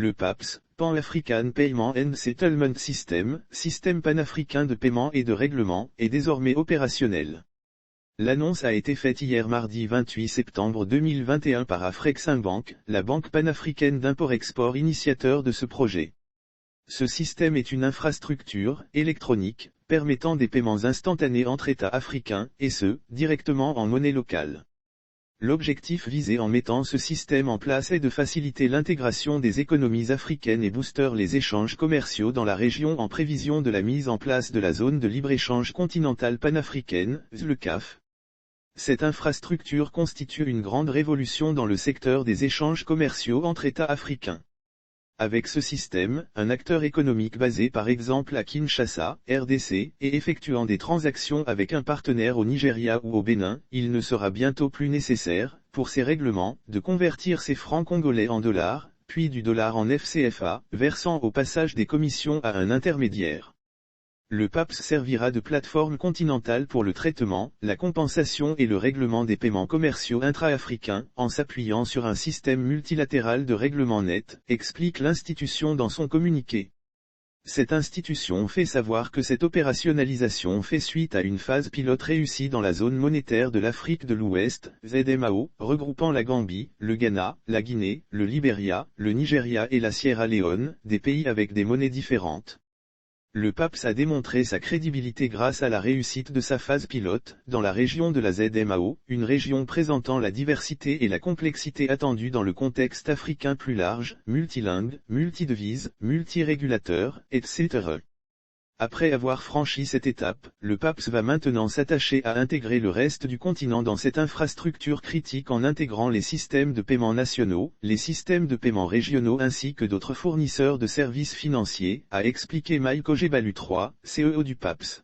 Le PAPS, Pan-African Payment and Settlement System, système panafricain de paiement et de règlement, est désormais opérationnel. L'annonce a été faite hier mardi 28 septembre 2021 par Afreximbank, la banque panafricaine d'import-export initiateur de ce projet. Ce système est une infrastructure électronique, permettant des paiements instantanés entre États africains, et ce, directement en monnaie locale. L'objectif visé en mettant ce système en place est de faciliter l'intégration des économies africaines et booster les échanges commerciaux dans la région en prévision de la mise en place de la zone de libre-échange continentale panafricaine, le CAF. Cette infrastructure constitue une grande révolution dans le secteur des échanges commerciaux entre États africains. Avec ce système, un acteur économique basé par exemple à Kinshasa, RDC, et effectuant des transactions avec un partenaire au Nigeria ou au Bénin, il ne sera bientôt plus nécessaire, pour ces règlements, de convertir ses francs congolais en dollars, puis du dollar en FCFA, versant au passage des commissions à un intermédiaire. Le PAPS servira de plateforme continentale pour le traitement, la compensation et le règlement des paiements commerciaux intra-africains, en s'appuyant sur un système multilatéral de règlement net, explique l'institution dans son communiqué. Cette institution fait savoir que cette opérationnalisation fait suite à une phase pilote réussie dans la zone monétaire de l'Afrique de l'Ouest, ZMAO, regroupant la Gambie, le Ghana, la Guinée, le Libéria, le Nigeria et la Sierra Leone, des pays avec des monnaies différentes. Le PAPS a démontré sa crédibilité grâce à la réussite de sa phase pilote, dans la région de la ZMAO, une région présentant la diversité et la complexité attendues dans le contexte africain plus large, multilingue, multidevise, multirégulateur, etc. Après avoir franchi cette étape, le PAPS va maintenant s'attacher à intégrer le reste du continent dans cette infrastructure critique en intégrant les systèmes de paiement nationaux, les systèmes de paiement régionaux ainsi que d'autres fournisseurs de services financiers, a expliqué Mike Ojebalu III, CEO du PAPS.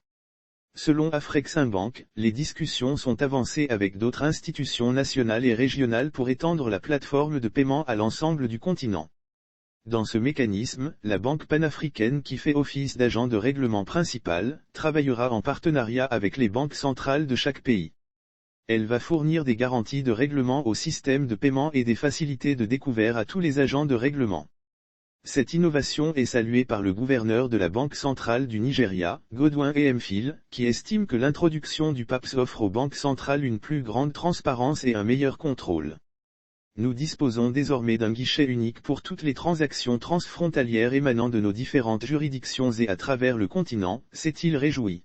Selon Afreximbank, les discussions sont avancées avec d'autres institutions nationales et régionales pour étendre la plateforme de paiement à l'ensemble du continent. Dans ce mécanisme, la banque panafricaine qui fait office d'agent de règlement principal, travaillera en partenariat avec les banques centrales de chaque pays. Elle va fournir des garanties de règlement au système de paiement et des facilités de découvert à tous les agents de règlement. Cette innovation est saluée par le gouverneur de la Banque centrale du Nigeria, Godwin Emefiele, qui estime que l'introduction du PAPS offre aux banques centrales une plus grande transparence et un meilleur contrôle. Nous disposons désormais d'un guichet unique pour toutes les transactions transfrontalières émanant de nos différentes juridictions et à travers le continent, s'est-il réjoui.